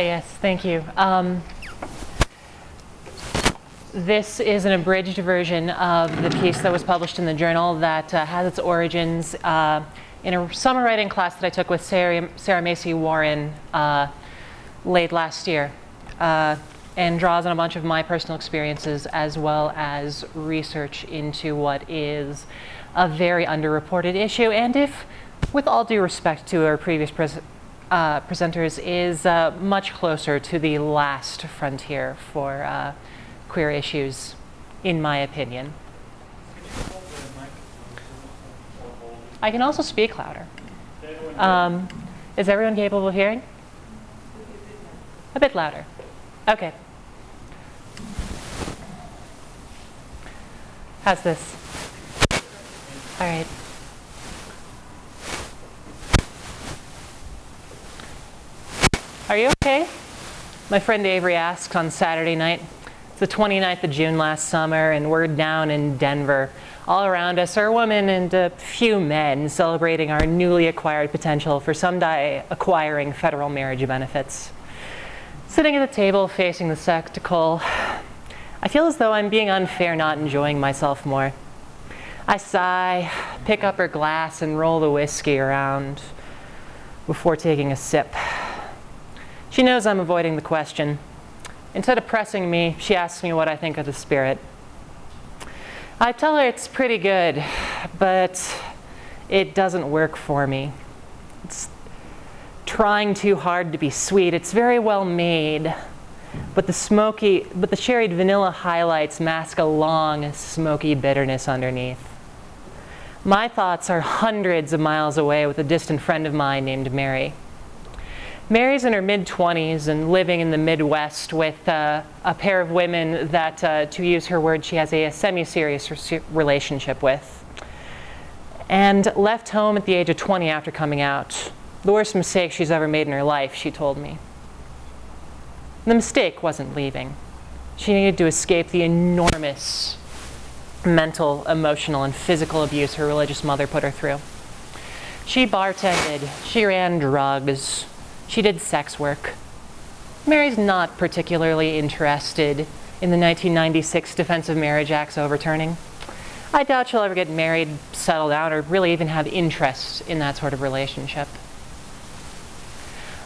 Yes, thank you. This is an abridged version of the piece that was published in the journal that has its origins in a summer writing class that I took with Sarah Macy Warren late last year, and draws on a bunch of my personal experiences as well as research into what is a very underreported issue, and if, with all due respect to our previous presenters, is much closer to the last frontier for queer issues, in my opinion. I can also speak louder. Is everyone capable of hearing? A bit louder. Okay. How's this? All right. Are you okay? My friend Avery asks on Saturday night. It's the 29th of June last summer, and we're down in Denver. All around us are women and a few men celebrating our newly acquired potential for someday acquiring federal marriage benefits. Sitting at the table facing the spectacle, I feel as though I'm being unfair, not enjoying myself more. I sigh, pick up her glass, and roll the whiskey around before taking a sip. She knows I'm avoiding the question. Instead of pressing me, she asks me what I think of the spirit. I tell her it's pretty good, but it doesn't work for me. It's trying too hard to be sweet. It's very well made, but the sherried vanilla highlights mask a long, smoky bitterness underneath. My thoughts are hundreds of miles away with a distant friend of mine named Mary. Mary's in her mid-20s and living in the Midwest with a pair of women that, to use her word, she has a semi-serious relationship with. And left home at the age of 20 after coming out. The worst mistake she's ever made in her life, she told me. The mistake wasn't leaving. She needed to escape the enormous mental, emotional, and physical abuse her religious mother put her through. She bartended, she ran drugs, she did sex work. Mary's not particularly interested in the 1996 Defense of Marriage Act's overturning. I doubt she'll ever get married, settle down, or really even have interest in that sort of relationship.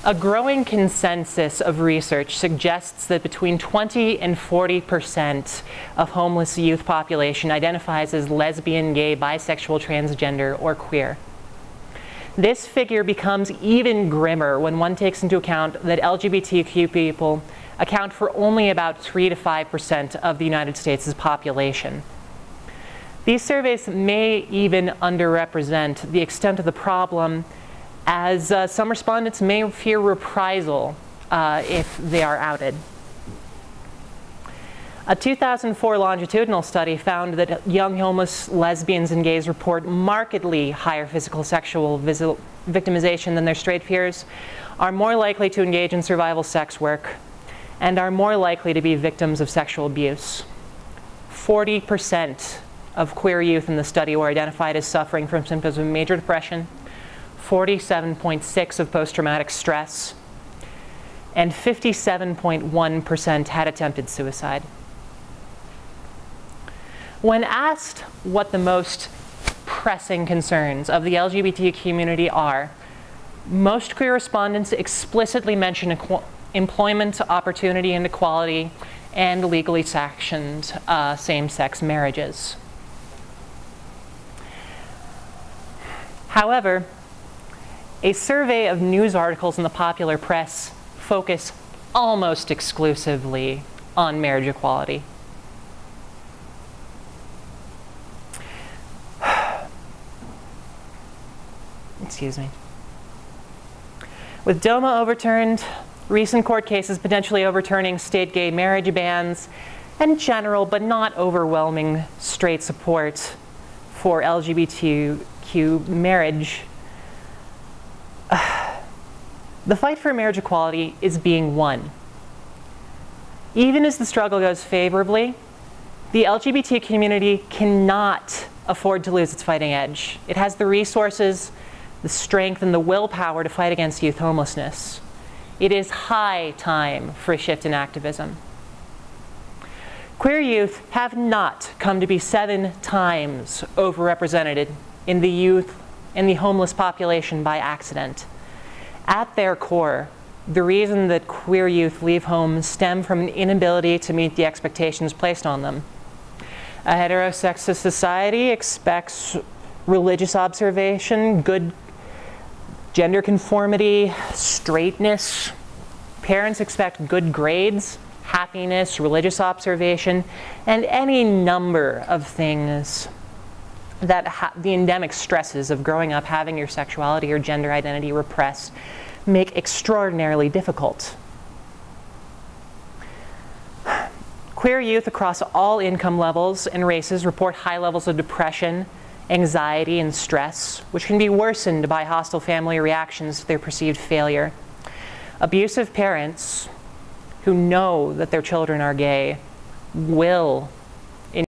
A growing consensus of research suggests that between 20 and 40% of homeless youth population identifies as lesbian, gay, bisexual, transgender, or queer. This figure becomes even grimmer when one takes into account that LGBTQ people account for only about 3 to 5% of the United States' population. These surveys may even underrepresent the extent of the problem, as some respondents may fear reprisal if they are outed. A 2004 longitudinal study found that young homeless lesbians and gays report markedly higher physical sexual victimization than their straight peers, are more likely to engage in survival sex work, and are more likely to be victims of sexual abuse. 40% of queer youth in the study were identified as suffering from symptoms of major depression, 47.6% of post-traumatic stress, and 57.1% had attempted suicide. When asked what the most pressing concerns of the LGBT community are, most queer respondents explicitly mention employment opportunity and equality and legally sanctioned same-sex marriages. However, a survey of news articles in the popular press focus almost exclusively on marriage equality. Excuse me. With DOMA overturned, recent court cases potentially overturning state gay marriage bans, and general but not overwhelming straight support for LGBTQ marriage, the fight for marriage equality is being won. Even as the struggle goes favorably, The LGBT community cannot afford to lose its fighting edge. It has the resources, the strength, and the willpower to fight against youth homelessness. It is high time for a shift in activism. Queer youth have not come to be 7 times overrepresented in the homeless population by accident. At their core, the reason that queer youth leave homes stem from an inability to meet the expectations placed on them. A heterosexist society expects religious observation, good gender conformity, straightness. Parents expect good grades, happiness, religious observation, and any number of things that the endemic stresses of growing up having your sexuality or gender identity repressed make extraordinarily difficult. Queer youth across all income levels and races report high levels of depression, anxiety, and stress, which can be worsened by hostile family reactions to their perceived failure. Abusive parents who know that their children are gay will